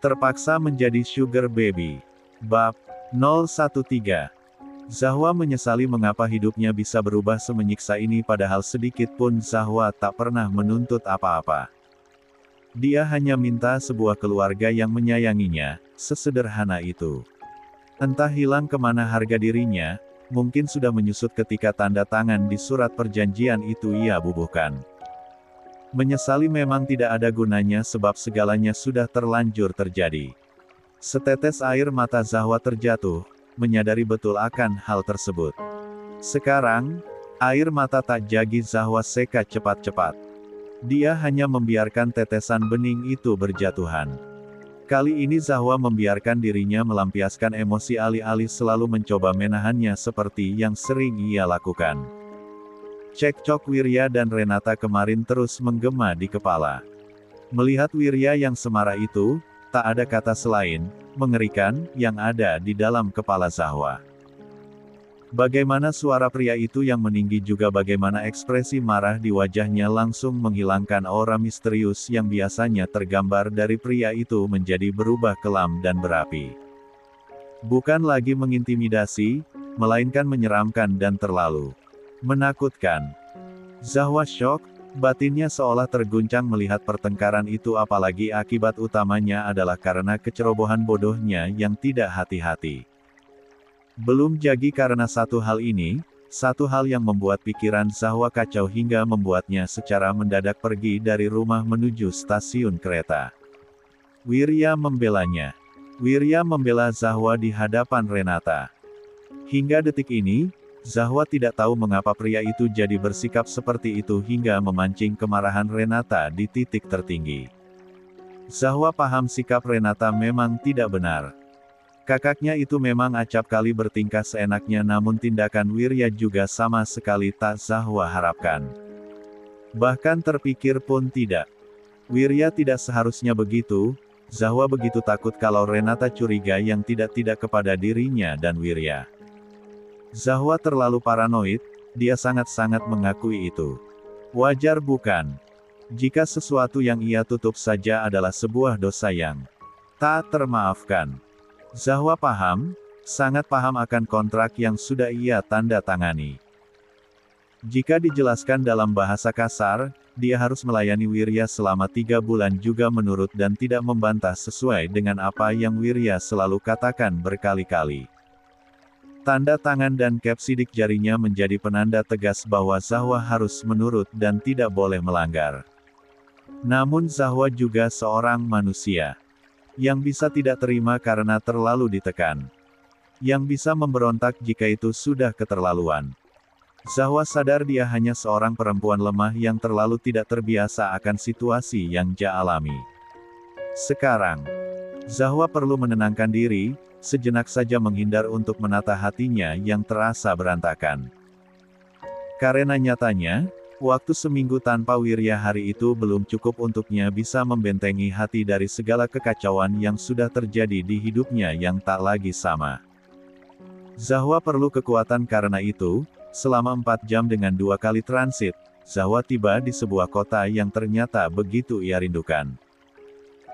Terpaksa menjadi sugar baby. Bab 013. Zahwa menyesali mengapa hidupnya bisa berubah semenyiksa ini, padahal sedikit pun Zahwa tak pernah menuntut apa-apa. Dia hanya minta sebuah keluarga yang menyayanginya, sesederhana itu. Entah hilang kemana harga dirinya, mungkin sudah menyusut ketika tanda tangan di surat perjanjian itu ia bubuhkan. Menyesali memang tidak ada gunanya sebab segalanya sudah terlanjur terjadi. Setetes air mata Zahwa terjatuh, menyadari betul akan hal tersebut. Sekarang, air mata tak jagi Zahwa seka cepat-cepat. Dia hanya membiarkan tetesan bening itu berjatuhan. Kali ini Zahwa membiarkan dirinya melampiaskan emosi alih-alih selalu mencoba menahannya seperti yang sering ia lakukan. Cekcok Wirya dan Renata kemarin terus menggema di kepala. Melihat Wirya yang semarah itu, tak ada kata selain mengerikan yang ada di dalam kepala Zahwa. Bagaimana suara pria itu yang meninggi, juga bagaimana ekspresi marah di wajahnya langsung menghilangkan aura misterius yang biasanya tergambar dari pria itu menjadi berubah kelam dan berapi. Bukan lagi mengintimidasi, melainkan menyeramkan dan terlalu menakutkan. Zahwa syok, batinnya seolah terguncang melihat pertengkaran itu, apalagi akibat utamanya adalah karena kecerobohan bodohnya yang tidak hati-hati. Belum jagi karena satu hal ini, satu hal yang membuat pikiran Zahwa kacau hingga membuatnya secara mendadak pergi dari rumah menuju stasiun kereta. Wirya membelanya. Wirya membela Zahwa di hadapan Renata. Hingga detik ini, Zahwa tidak tahu mengapa pria itu jadi bersikap seperti itu hingga memancing kemarahan Renata di titik tertinggi. Zahwa paham sikap Renata memang tidak benar. Kakaknya itu memang acap kali bertingkah seenaknya, namun tindakan Wirya juga sama sekali tak Zahwa harapkan. Bahkan terpikir pun tidak. Wirya tidak seharusnya begitu. Zahwa begitu takut kalau Renata curiga yang tidak-tidak kepada dirinya dan Wirya. Zahwa terlalu paranoid, dia sangat-sangat mengakui itu. Wajar bukan? Jika sesuatu yang ia tutup saja adalah sebuah dosa yang tak termaafkan. Zahwa paham, sangat paham akan kontrak yang sudah ia tanda tangani. Jika dijelaskan dalam bahasa kasar, dia harus melayani Wirya selama 3 bulan juga menurut dan tidak membantah sesuai dengan apa yang Wirya selalu katakan berkali-kali. Tanda tangan dan cap sidik jarinya menjadi penanda tegas bahwa Zahwa harus menurut dan tidak boleh melanggar. Namun Zahwa juga seorang manusia yang bisa tidak terima karena terlalu ditekan, yang bisa memberontak jika itu sudah keterlaluan. Zahwa sadar dia hanya seorang perempuan lemah yang terlalu tidak terbiasa akan situasi yang dia alami. Sekarang, Zahwa perlu menenangkan diri, sejenak saja menghindar untuk menata hatinya yang terasa berantakan. Karena nyatanya, waktu seminggu tanpa Wirya hari itu belum cukup untuknya bisa membentengi hati dari segala kekacauan yang sudah terjadi di hidupnya yang tak lagi sama. Zahwa perlu kekuatan, karena itu, selama 4 jam dengan 2 kali transit, Zahwa tiba di sebuah kota yang ternyata begitu ia rindukan.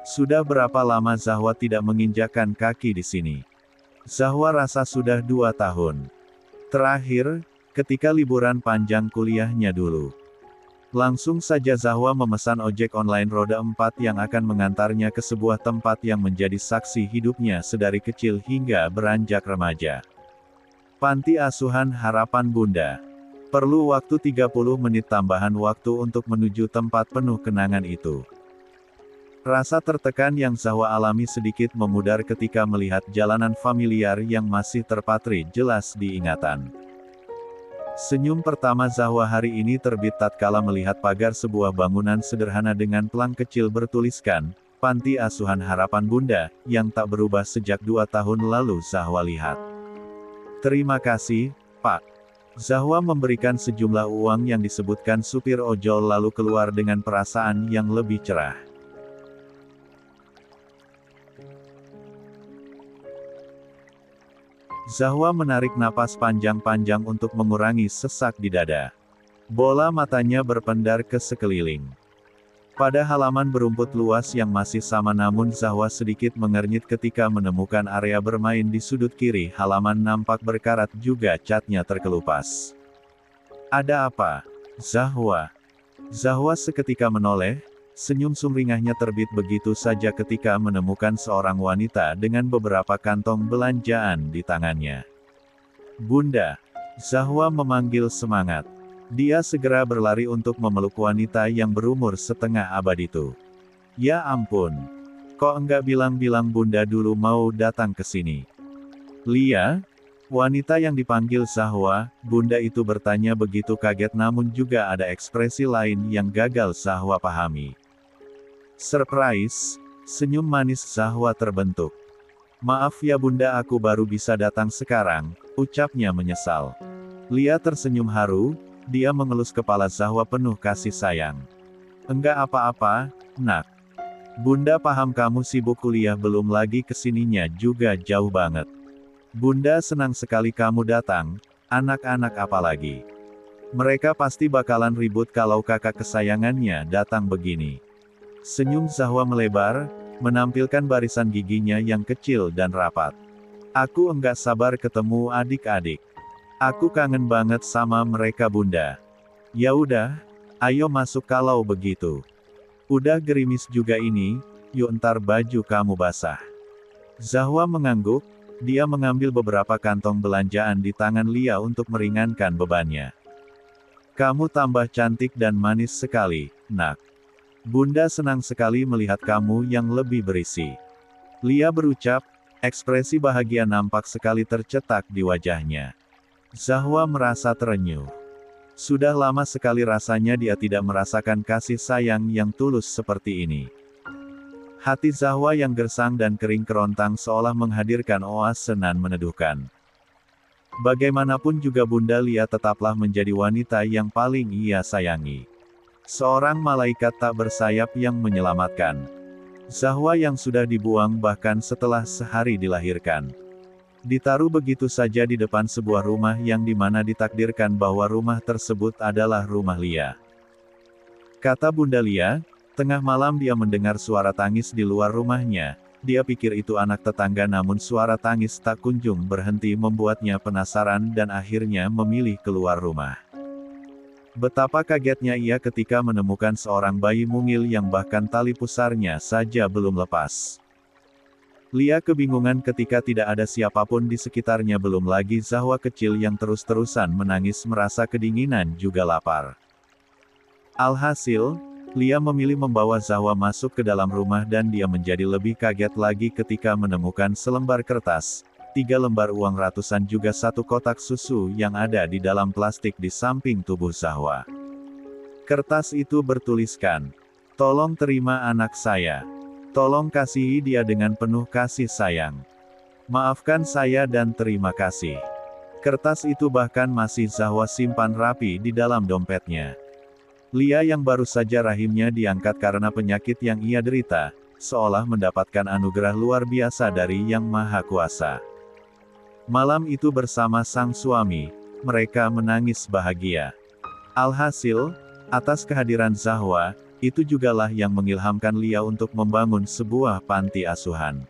Sudah berapa lama Zahwa tidak menginjakkan kaki di sini? Zahwa rasa sudah 2 tahun. Terakhir, ketika liburan panjang kuliahnya dulu. Langsung saja Zahwa memesan ojek online roda 4 yang akan mengantarnya ke sebuah tempat yang menjadi saksi hidupnya sedari kecil hingga beranjak remaja. Panti Asuhan Harapan Bunda. Perlu waktu 30 menit tambahan waktu untuk menuju tempat penuh kenangan itu. Rasa tertekan yang Zahwa alami sedikit memudar ketika melihat jalanan familiar yang masih terpatri jelas di ingatan. Senyum pertama Zahwa hari ini terbit tatkala melihat pagar sebuah bangunan sederhana dengan pelang kecil bertuliskan, Panti Asuhan Harapan Bunda, yang tak berubah sejak 2 tahun lalu Zahwa lihat. Terima kasih, Pak. Zahwa memberikan sejumlah uang yang disebutkan supir ojol lalu keluar dengan perasaan yang lebih cerah. Zahwa menarik napas panjang-panjang untuk mengurangi sesak di dada. Bola matanya berpendar ke sekeliling. Pada halaman berumput luas yang masih sama namun Zahwa sedikit mengernyit ketika menemukan area bermain di sudut kiri halaman nampak berkarat juga catnya terkelupas. Ada apa? Zahwa. Zahwa seketika menoleh, senyum sumringahnya terbit begitu saja ketika menemukan seorang wanita dengan beberapa kantong belanjaan di tangannya. Bunda. Zahwa memanggil semangat. Dia segera berlari untuk memeluk wanita yang berumur setengah abad itu. Ya ampun. Kok enggak bilang-bilang Bunda dulu mau datang ke sini? Lia? Wanita yang dipanggil Zahwa, Bunda itu bertanya begitu kaget namun juga ada ekspresi lain yang gagal Zahwa pahami. Surprise, senyum manis Zahwa terbentuk. Maaf ya Bunda aku baru bisa datang sekarang, ucapnya menyesal. Lia tersenyum haru. Dia mengelus kepala Zahwa penuh kasih sayang. Enggak apa-apa, nak. Bunda paham kamu sibuk kuliah belum lagi kesininya juga jauh banget. Bunda senang sekali kamu datang, anak-anak apalagi. Mereka pasti bakalan ribut kalau kakak kesayangannya datang begini. Senyum Zahwa melebar, menampilkan barisan giginya yang kecil dan rapat. Aku enggak sabar ketemu adik-adik. Aku kangen banget sama mereka Bunda. Ya udah, ayo masuk kalau begitu. Udah gerimis juga ini, yuk ntar baju kamu basah. Zahwa mengangguk, dia mengambil beberapa kantong belanjaan di tangan Lia untuk meringankan bebannya. Kamu tambah cantik dan manis sekali, nak. Bunda senang sekali melihat kamu yang lebih berisi. Lia berucap, ekspresi bahagia nampak sekali tercetak di wajahnya. Zahwa merasa terenyuh. Sudah lama sekali rasanya dia tidak merasakan kasih sayang yang tulus seperti ini. Hati Zahwa yang gersang dan kering kerontang seolah menghadirkan oase nan meneduhkan. Bagaimanapun juga Bunda Lia tetaplah menjadi wanita yang paling ia sayangi. Seorang malaikat tak bersayap yang menyelamatkan Zahwa yang sudah dibuang bahkan setelah sehari dilahirkan. Ditaruh begitu saja di depan sebuah rumah yang dimana ditakdirkan bahwa rumah tersebut adalah rumah Lia. Kata Bunda Lia, tengah malam dia mendengar suara tangis di luar rumahnya. Dia pikir itu anak tetangga namun suara tangis tak kunjung berhenti membuatnya penasaran dan akhirnya memilih keluar rumah. Betapa kagetnya ia ketika menemukan seorang bayi mungil yang bahkan tali pusarnya saja belum lepas. Lia kebingungan ketika tidak ada siapapun di sekitarnya belum lagi Zahwa kecil yang terus-terusan menangis merasa kedinginan juga lapar. Alhasil, Lia memilih membawa Zahwa masuk ke dalam rumah dan dia menjadi lebih kaget lagi ketika menemukan selembar kertas, 3 lembar uang ratusan juga 1 kotak susu yang ada di dalam plastik di samping tubuh Zahwa. Kertas itu bertuliskan, "Tolong terima anak saya. Tolong kasihi dia dengan penuh kasih sayang. Maafkan saya dan terima kasih." Kertas itu bahkan masih Zahwa simpan rapi di dalam dompetnya. Lia yang baru saja rahimnya diangkat karena penyakit yang ia derita, seolah mendapatkan anugerah luar biasa dari Yang Maha Kuasa. Malam itu bersama sang suami, mereka menangis bahagia. Alhasil, atas kehadiran Zahwa, itu jugalah yang mengilhamkan Lia untuk membangun sebuah panti asuhan.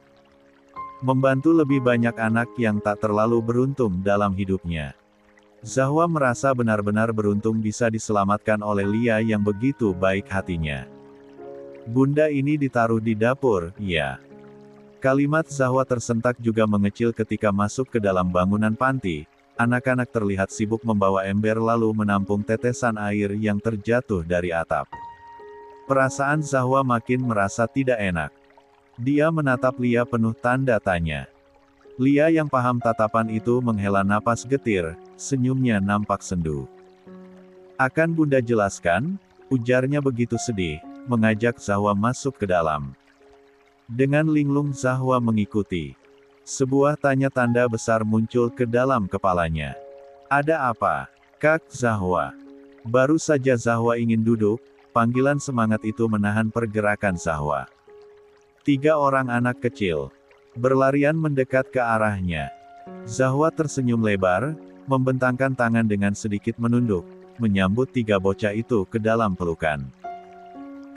Membantu lebih banyak anak yang tak terlalu beruntung dalam hidupnya. Zahwa merasa benar-benar beruntung bisa diselamatkan oleh Lia yang begitu baik hatinya. Bunda ini ditaruh di dapur, ya. Kalimat Zahwa tersentak juga mengecil ketika masuk ke dalam bangunan panti. Anak-anak terlihat sibuk membawa ember lalu menampung tetesan air yang terjatuh dari atap. Perasaan Zahwa makin merasa tidak enak. Dia menatap Lia penuh tanda tanya. Lia yang paham tatapan itu menghela napas getir, senyumnya nampak sendu. Akan Bunda jelaskan, ujarnya begitu sedih, mengajak Zahwa masuk ke dalam. Dengan linglung Zahwa mengikuti. Sebuah tanya tanda besar muncul ke dalam kepalanya. Ada apa, Kak Zahwa? Baru saja Zahwa ingin duduk, panggilan semangat itu menahan pergerakan Zahwa. 3 orang anak kecil berlarian mendekat ke arahnya. Zahwa tersenyum lebar, membentangkan tangan dengan sedikit menunduk, menyambut 3 bocah itu ke dalam pelukan.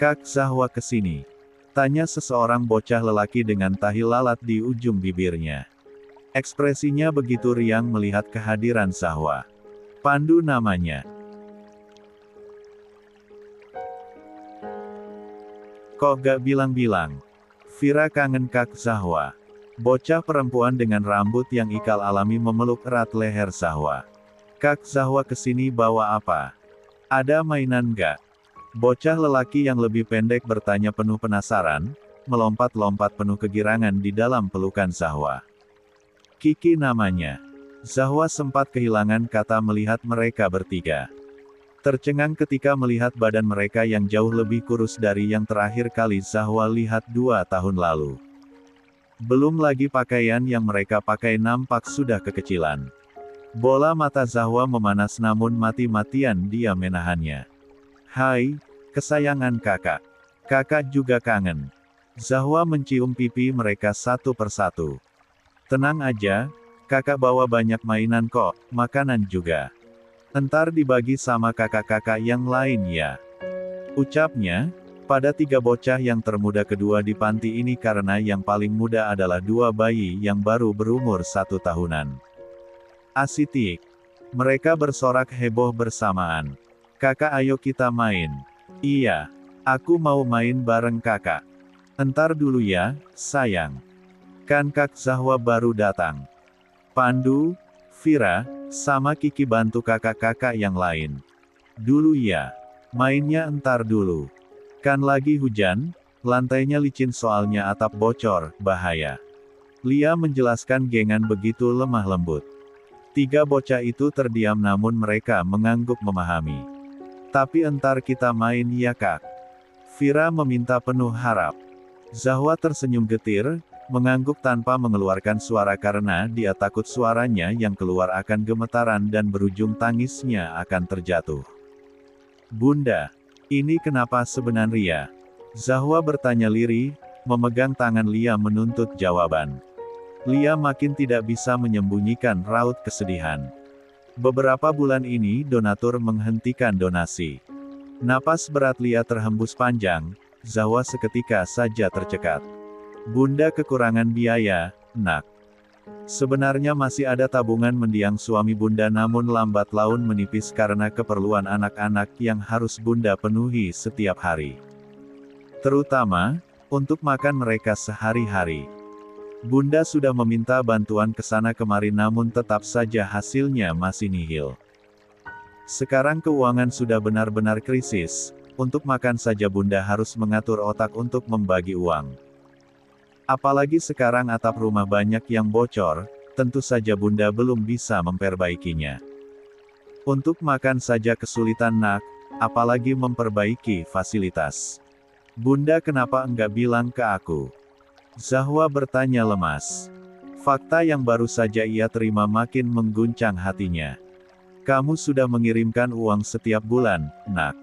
Kak Zahwa kesini. Tanya seseorang bocah lelaki dengan tahi lalat di ujung bibirnya. Ekspresinya begitu riang melihat kehadiran Zahwa. Pandu namanya. Kok gak bilang-bilang? Vira kangen Kak Zahwa. Bocah perempuan dengan rambut yang ikal alami memeluk erat leher Zahwa. Kak Zahwa kesini bawa apa? Ada mainan gak? Bocah lelaki yang lebih pendek bertanya penuh penasaran, melompat-lompat penuh kegirangan di dalam pelukan Zahwa. Kiki namanya. Zahwa sempat kehilangan kata melihat mereka bertiga. Tercengang ketika melihat badan mereka yang jauh lebih kurus dari yang terakhir kali Zahwa lihat 2 tahun lalu. Belum lagi pakaian yang mereka pakai nampak sudah kekecilan. Bola mata Zahwa memanas namun mati-matian dia menahannya. Hai, kesayangan kakak. Kakak juga kangen. Zahwa mencium pipi mereka satu persatu. Tenang aja, kakak bawa banyak mainan kok, makanan juga. Entar dibagi sama kakak-kakak yang lain ya. Ucapnya, pada 3 bocah yang termuda kedua di panti ini karena yang paling muda adalah 2 bayi yang baru berumur 1 tahunan. Asitik. Mereka bersorak heboh bersamaan. Kakak ayo kita main. Iya. Aku mau main bareng kakak. Entar dulu ya, sayang. Kan Kak Zahwa baru datang. Pandu, Vira, sama Kiki bantu kakak-kakak yang lain. Dulu ya. Mainnya entar dulu. Kan lagi hujan, lantainya licin soalnya atap bocor, bahaya. Lia menjelaskan dengan begitu lemah lembut. 3 bocah itu terdiam namun mereka mengangguk memahami. Tapi entar kita main ya kak. Vira meminta penuh harap. Zahwa tersenyum getir, mengangguk tanpa mengeluarkan suara karena dia takut suaranya yang keluar akan gemetaran dan berujung tangisnya akan terjatuh. Bunda, ini kenapa sebenarnya? Zahwa bertanya lirih, memegang tangan Lia menuntut jawaban. Lia makin tidak bisa menyembunyikan raut kesedihan. Beberapa bulan ini donatur menghentikan donasi. Napas berat Lia terhembus panjang, Zahwa seketika saja tercekat. Bunda kekurangan biaya, nak. Sebenarnya masih ada tabungan mendiang suami Bunda namun lambat laun menipis karena keperluan anak-anak yang harus Bunda penuhi setiap hari. Terutama, untuk makan mereka sehari-hari. Bunda sudah meminta bantuan ke sana kemari namun tetap saja hasilnya masih nihil. Sekarang keuangan sudah benar-benar krisis, untuk makan saja Bunda harus mengatur otak untuk membagi uang. Apalagi sekarang atap rumah banyak yang bocor, tentu saja Bunda belum bisa memperbaikinya. Untuk makan saja kesulitan nak, apalagi memperbaiki fasilitas. Bunda kenapa enggak bilang ke aku? Zahwa bertanya lemas. Fakta yang baru saja ia terima makin mengguncang hatinya. Kamu sudah mengirimkan uang setiap bulan, nak.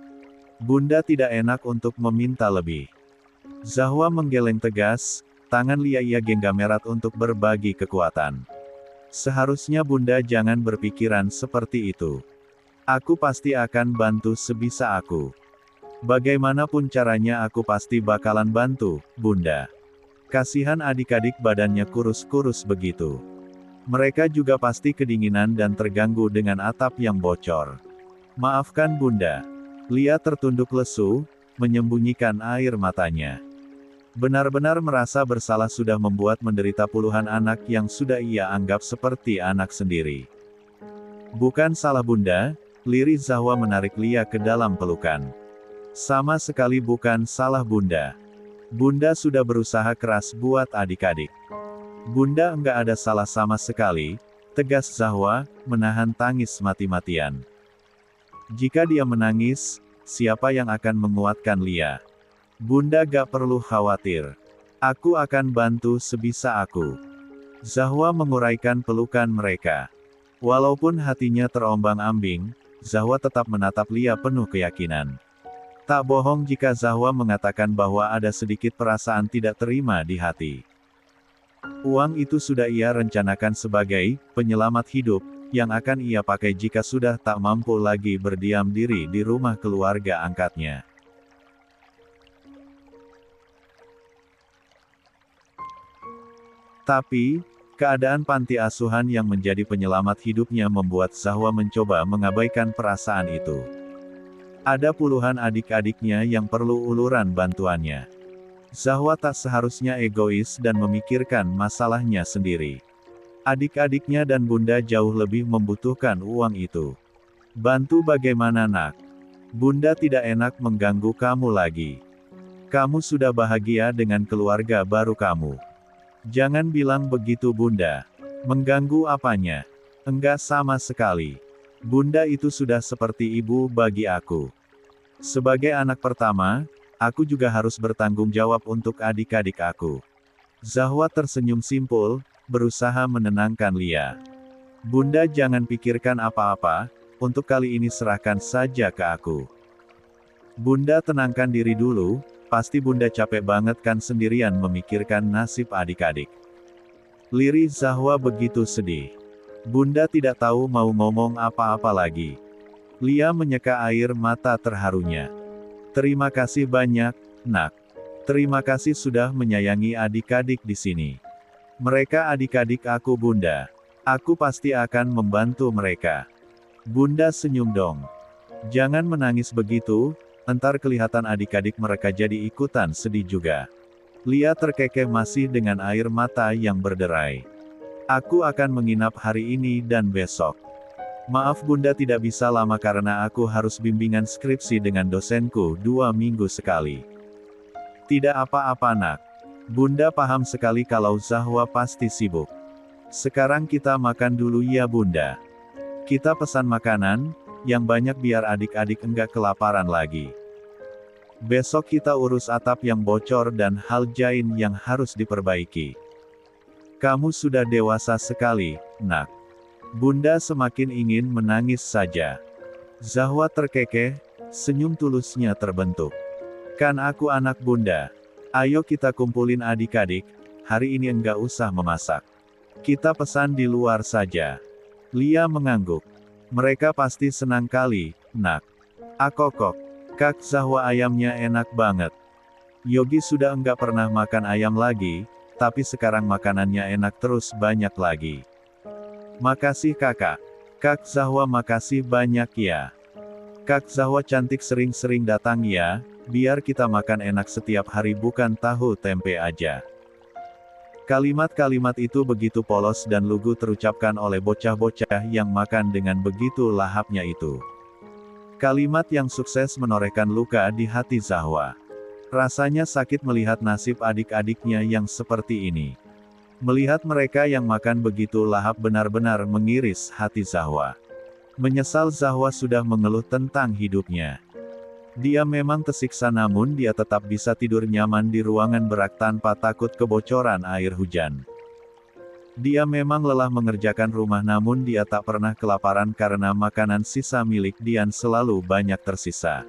Bunda tidak enak untuk meminta lebih. Zahwa menggeleng tegas, tangan Lia ia genggam erat untuk berbagi kekuatan. Seharusnya Bunda jangan berpikiran seperti itu. Aku pasti akan bantu sebisa aku. Bagaimanapun caranya aku pasti bakalan bantu, Bunda. Kasihan adik-adik badannya kurus-kurus begitu. Mereka juga pasti kedinginan dan terganggu dengan atap yang bocor. Maafkan Bunda. Lia tertunduk lesu, menyembunyikan air matanya. Benar-benar merasa bersalah sudah membuat menderita puluhan anak yang sudah ia anggap seperti anak sendiri. Bukan salah Bunda, lirih Zahwa menarik Lia ke dalam pelukan. Sama sekali bukan salah Bunda. Bunda sudah berusaha keras buat adik-adik. Bunda enggak ada salah sama sekali, tegas Zahwa, menahan tangis mati-matian. Jika dia menangis, siapa yang akan menguatkan Lia? Bunda gak perlu khawatir. Aku akan bantu sebisa aku. Zahwa menguraikan pelukan mereka. Walaupun hatinya terombang-ambing, Zahwa tetap menatap Lia penuh keyakinan. Tak bohong jika Zahwa mengatakan bahwa ada sedikit perasaan tidak terima di hati. Uang itu sudah ia rencanakan sebagai penyelamat hidup, yang akan ia pakai jika sudah tak mampu lagi berdiam diri di rumah keluarga angkatnya. Tapi, keadaan panti asuhan yang menjadi penyelamat hidupnya membuat Zahwa mencoba mengabaikan perasaan itu. Ada puluhan adik-adiknya yang perlu uluran bantuannya. Zahwa tak seharusnya egois dan memikirkan masalahnya sendiri. Adik-adiknya dan bunda jauh lebih membutuhkan uang itu. Bantu bagaimana nak? Bunda tidak enak mengganggu kamu lagi. Kamu sudah bahagia dengan keluarga baru kamu. Jangan bilang begitu bunda. Mengganggu apanya? Enggak sama sekali. Bunda itu sudah seperti ibu bagi aku. Sebagai anak pertama, aku juga harus bertanggung jawab untuk adik-adik aku. Zahwa tersenyum simpul, berusaha menenangkan Lia. Bunda jangan pikirkan apa-apa, untuk kali ini serahkan saja ke aku. Bunda tenangkan diri dulu, pasti bunda capek banget kan sendirian memikirkan nasib adik-adik. Lirik Zahwa begitu sedih. Bunda tidak tahu mau ngomong apa-apa lagi. Lia menyeka air mata terharunya. Terima kasih banyak, nak. Terima kasih sudah menyayangi adik-adik di sini. Mereka adik-adik aku bunda. Aku pasti akan membantu mereka. Bunda senyum dong. Jangan menangis begitu, entar kelihatan adik-adik mereka jadi ikutan sedih juga. Lia terkekeh masih dengan air mata yang berderai. Aku akan menginap hari ini dan besok. Maaf bunda tidak bisa lama karena aku harus bimbingan skripsi dengan dosenku 2 minggu sekali. Tidak apa-apa nak. Bunda paham sekali kalau Zahwa pasti sibuk. Sekarang kita makan dulu ya bunda. Kita pesan makanan, yang banyak biar adik-adik enggak kelaparan lagi. Besok kita urus atap yang bocor dan hal jain yang harus diperbaiki. Kamu sudah dewasa sekali, nak. Bunda semakin ingin menangis saja. Zahwa terkekeh, senyum tulusnya terbentuk. Kan aku anak bunda. Ayo kita kumpulin adik-adik, hari ini enggak usah memasak. Kita pesan di luar saja. Lia mengangguk. Mereka pasti senang kali, nak. Akokok. Kak Zahwa ayamnya enak banget. Yogi sudah enggak pernah makan ayam lagi, tapi sekarang makanannya enak terus banyak lagi. Makasih kakak. Kak Zahwa makasih banyak ya. Kak Zahwa cantik sering-sering datang ya, biar kita makan enak setiap hari bukan tahu tempe aja. Kalimat-kalimat itu begitu polos dan lugu terucapkan oleh bocah-bocah yang makan dengan begitu lahapnya itu. Kalimat yang sukses menorehkan luka di hati Zahwa. Rasanya sakit melihat nasib adik-adiknya yang seperti ini. Melihat mereka yang makan begitu lahap benar-benar mengiris hati Zahwa. Menyesal Zahwa sudah mengeluh tentang hidupnya. Dia memang tersiksa namun dia tetap bisa tidur nyaman di ruangan berak tanpa takut kebocoran air hujan. Dia memang lelah mengerjakan rumah namun dia tak pernah kelaparan karena makanan sisa milik Dian selalu banyak tersisa.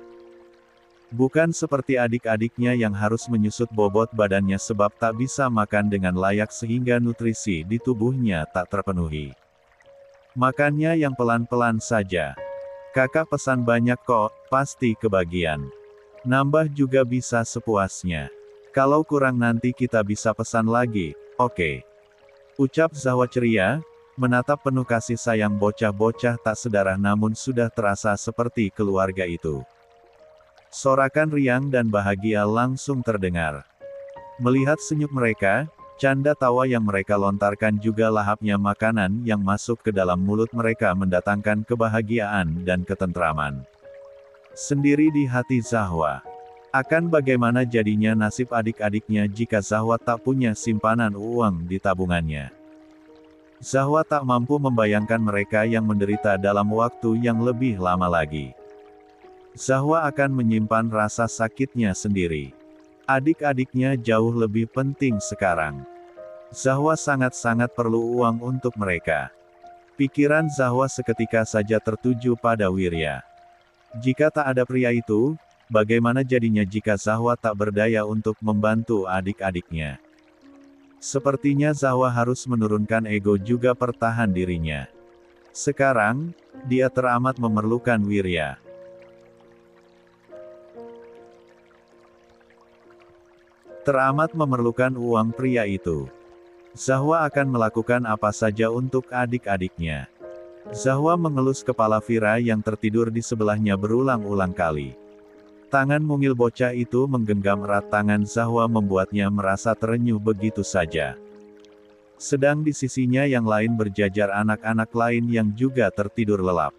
Bukan seperti adik-adiknya yang harus menyusut bobot badannya sebab tak bisa makan dengan layak sehingga nutrisi di tubuhnya tak terpenuhi. Makannya yang pelan-pelan saja. Kakak pesan banyak kok, pasti kebagian. Nambah juga bisa sepuasnya. Kalau kurang nanti kita bisa pesan lagi, oke. Ucap Zahwa ceria, menatap penuh kasih sayang bocah-bocah tak sedarah namun sudah terasa seperti keluarga itu. Sorakan riang dan bahagia langsung terdengar. Melihat senyum mereka, canda tawa yang mereka lontarkan juga lahapnya makanan yang masuk ke dalam mulut mereka mendatangkan kebahagiaan dan ketentraman. Sendiri di hati Zahwa. Akan bagaimana jadinya nasib adik-adiknya jika Zahwa tak punya simpanan uang di tabungannya. Zahwa tak mampu membayangkan mereka yang menderita dalam waktu yang lebih lama lagi. Zahwa akan menyimpan rasa sakitnya sendiri. Adik-adiknya jauh lebih penting sekarang. Zahwa sangat-sangat perlu uang untuk mereka. Pikiran Zahwa seketika saja tertuju pada Wirya. Jika tak ada pria itu, bagaimana jadinya jika Zahwa tak berdaya untuk membantu adik-adiknya? Sepertinya Zahwa harus menurunkan ego juga pertahan dirinya. Sekarang, dia teramat memerlukan Wirya. Teramat memerlukan uang pria itu. Zahwa akan melakukan apa saja untuk adik-adiknya. Zahwa mengelus kepala Vira yang tertidur di sebelahnya berulang-ulang kali. Tangan mungil bocah itu menggenggam erat tangan Zahwa membuatnya merasa terenyuh begitu saja. Sedang di sisinya yang lain berjajar anak-anak lain yang juga tertidur lelap.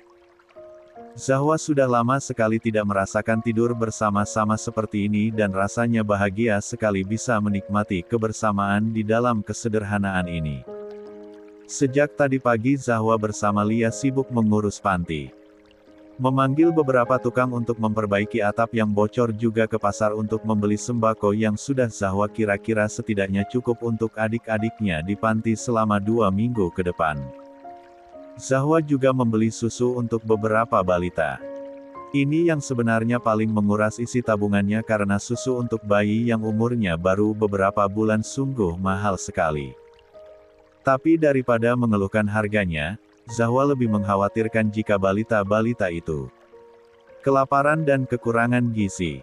Zahwa sudah lama sekali tidak merasakan tidur bersama-sama seperti ini dan rasanya bahagia sekali bisa menikmati kebersamaan di dalam kesederhanaan ini. Sejak tadi pagi Zahwa bersama Lia sibuk mengurus panti. Memanggil beberapa tukang untuk memperbaiki atap yang bocor juga ke pasar untuk membeli sembako yang sudah Zahwa kira-kira setidaknya cukup untuk adik-adiknya di panti selama 2 minggu ke depan. Zahwa juga membeli susu untuk beberapa balita. Ini yang sebenarnya paling menguras isi tabungannya karena susu untuk bayi yang umurnya baru beberapa bulan sungguh mahal sekali. Tapi daripada mengeluhkan harganya, Zahwa lebih mengkhawatirkan jika balita-balita itu kelaparan dan kekurangan gizi.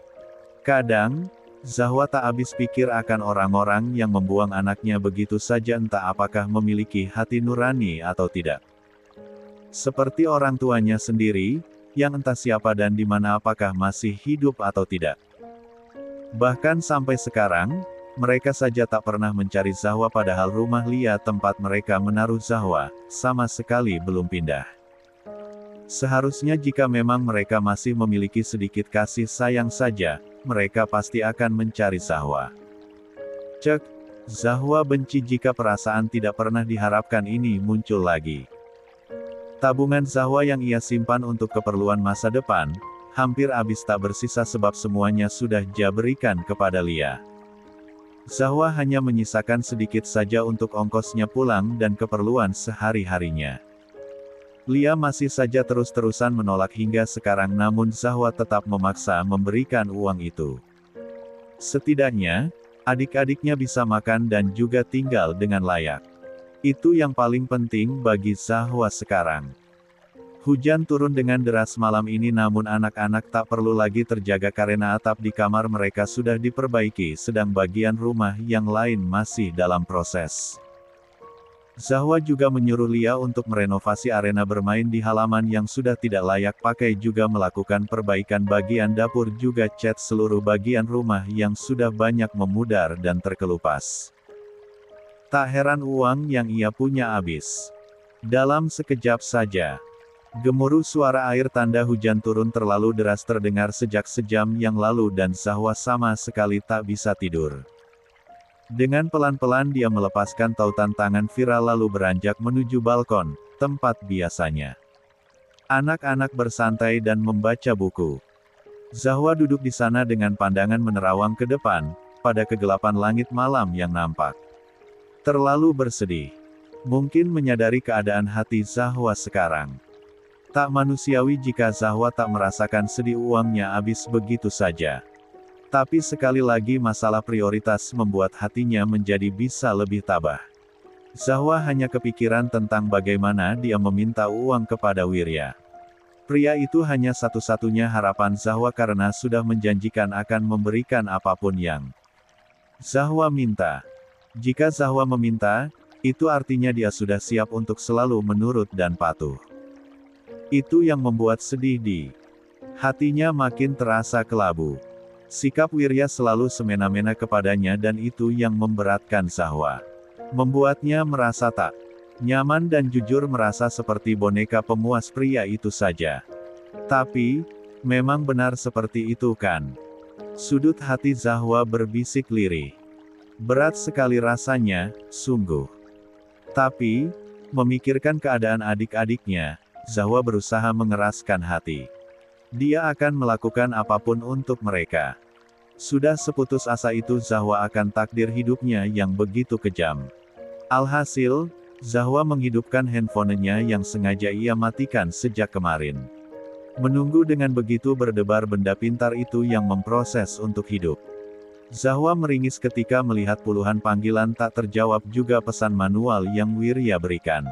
Kadang, Zahwa tak habis pikir akan orang-orang yang membuang anaknya begitu saja entah apakah memiliki hati nurani atau tidak. Seperti orang tuanya sendiri, yang entah siapa dan di mana apakah masih hidup atau tidak. Bahkan sampai sekarang, mereka saja tak pernah mencari Zahwa padahal rumah Lia tempat mereka menaruh Zahwa, sama sekali belum pindah. Seharusnya jika memang mereka masih memiliki sedikit kasih sayang saja, mereka pasti akan mencari Zahwa. Cek, Zahwa benci jika perasaan tidak pernah diharapkan ini muncul lagi. Tabungan Zahwa yang ia simpan untuk keperluan masa depan, hampir habis tak bersisa sebab semuanya sudah dia berikan kepada Lia. Zahwa hanya menyisakan sedikit saja untuk ongkosnya pulang dan keperluan sehari-harinya. Lia masih saja terus-terusan menolak hingga sekarang namun Zahwa tetap memaksa memberikan uang itu. Setidaknya, adik-adiknya bisa makan dan juga tinggal dengan layak. Itu yang paling penting bagi Zahwa sekarang. Hujan turun dengan deras malam ini namun anak-anak tak perlu lagi terjaga karena atap di kamar mereka sudah diperbaiki sedang bagian rumah yang lain masih dalam proses. Zahwa juga menyuruh Lia untuk merenovasi arena bermain di halaman yang sudah tidak layak pakai juga melakukan perbaikan bagian dapur juga cat seluruh bagian rumah yang sudah banyak memudar dan terkelupas. Tak heran uang yang ia punya habis. Dalam sekejap saja, gemuruh suara air tanda hujan turun terlalu deras terdengar sejak sejam yang lalu dan Zahwa sama sekali tak bisa tidur. Dengan pelan-pelan dia melepaskan tautan tangan Vira lalu beranjak menuju balkon, tempat biasanya anak-anak bersantai dan membaca buku. Zahwa duduk di sana dengan pandangan menerawang ke depan, pada kegelapan langit malam yang nampak terlalu bersedih. Mungkin menyadari keadaan hati Zahwa sekarang. Tak manusiawi jika Zahwa tak merasakan sedih uangnya habis begitu saja. Tapi sekali lagi masalah prioritas membuat hatinya menjadi bisa lebih tabah. Zahwa hanya kepikiran tentang bagaimana dia meminta uang kepada Wirya. Pria itu hanya satu-satunya harapan Zahwa karena sudah menjanjikan akan memberikan apapun yang Zahwa minta. Jika Zahwa meminta, itu artinya dia sudah siap untuk selalu menurut dan patuh. Itu yang membuat sedih di hatinya makin terasa kelabu. Sikap Wirya selalu semena-mena kepadanya dan itu yang memberatkan Zahwa. Membuatnya merasa tak nyaman dan jujur merasa seperti boneka pemuas pria itu saja. Tapi, memang benar seperti itu kan? Sudut hati Zahwa berbisik lirih. Berat sekali rasanya, sungguh. Tapi, memikirkan keadaan adik-adiknya, Zahwa berusaha mengeraskan hati. Dia akan melakukan apapun untuk mereka. Sudah seputus asa itu Zahwa akan takdir hidupnya yang begitu kejam. Alhasil, Zahwa menghidupkan handphonenya yang sengaja ia matikan sejak kemarin. Menunggu dengan begitu berdebar benda pintar itu yang memproses untuk hidup. Zahwa meringis ketika melihat puluhan panggilan tak terjawab juga pesan manual yang Wirya berikan.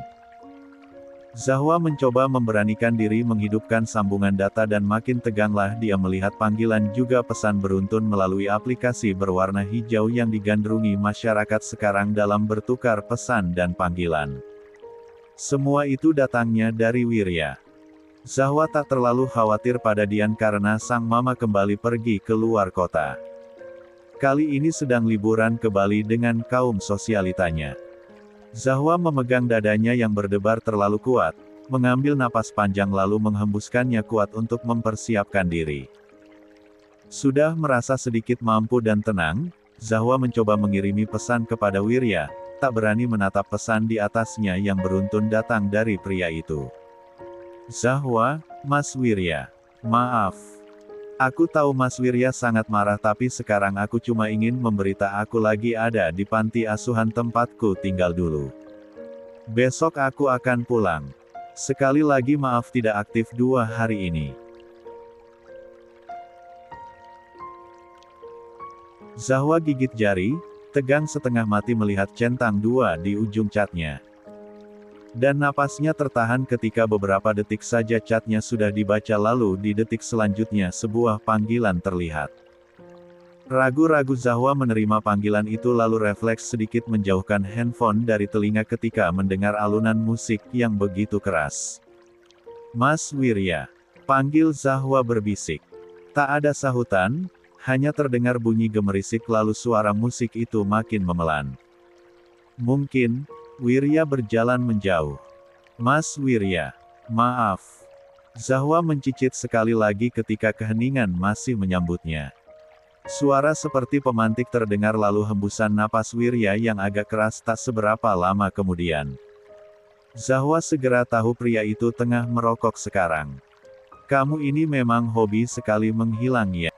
Zahwa mencoba memberanikan diri menghidupkan sambungan data dan makin teganglah dia melihat panggilan juga pesan beruntun melalui aplikasi berwarna hijau yang digandrungi masyarakat sekarang dalam bertukar pesan dan panggilan. Semua itu datangnya dari Wirya. Zahwa tak terlalu khawatir pada Dian karena sang mama kembali pergi ke luar kota. Kali ini sedang liburan ke Bali dengan kaum sosialitanya. Zahwa memegang dadanya yang berdebar terlalu kuat, mengambil napas panjang lalu menghembuskannya kuat untuk mempersiapkan diri. Sudah merasa sedikit mampu dan tenang, Zahwa mencoba mengirimi pesan kepada Wirya, tak berani menatap pesan di atasnya yang beruntun datang dari pria itu. Zahwa, Mas Wirya. Maaf. Aku tahu Mas Wirya sangat marah tapi sekarang aku cuma ingin memberita aku lagi ada di panti asuhan tempatku tinggal dulu. Besok aku akan pulang. Sekali lagi maaf tidak aktif 2 hari ini. Zahwa gigit jari, tegang setengah mati melihat centang 2 di ujung catnya. Dan napasnya tertahan ketika beberapa detik saja catnya sudah dibaca lalu di detik selanjutnya sebuah panggilan terlihat. Ragu-ragu Zahwa menerima panggilan itu lalu refleks sedikit menjauhkan handphone dari telinga ketika mendengar alunan musik yang begitu keras. Mas Wirya. Panggil Zahwa berbisik. Tak ada sahutan, hanya terdengar bunyi gemerisik lalu suara musik itu makin memelan. Mungkin, Wirya berjalan menjauh. Mas Wirya. Maaf. Zahwa mencicit sekali lagi ketika keheningan masih menyambutnya. Suara seperti pemantik terdengar lalu hembusan napas Wirya yang agak keras tak seberapa lama kemudian. Zahwa segera tahu pria itu tengah merokok sekarang. Kamu ini memang hobi sekali menghilang ya.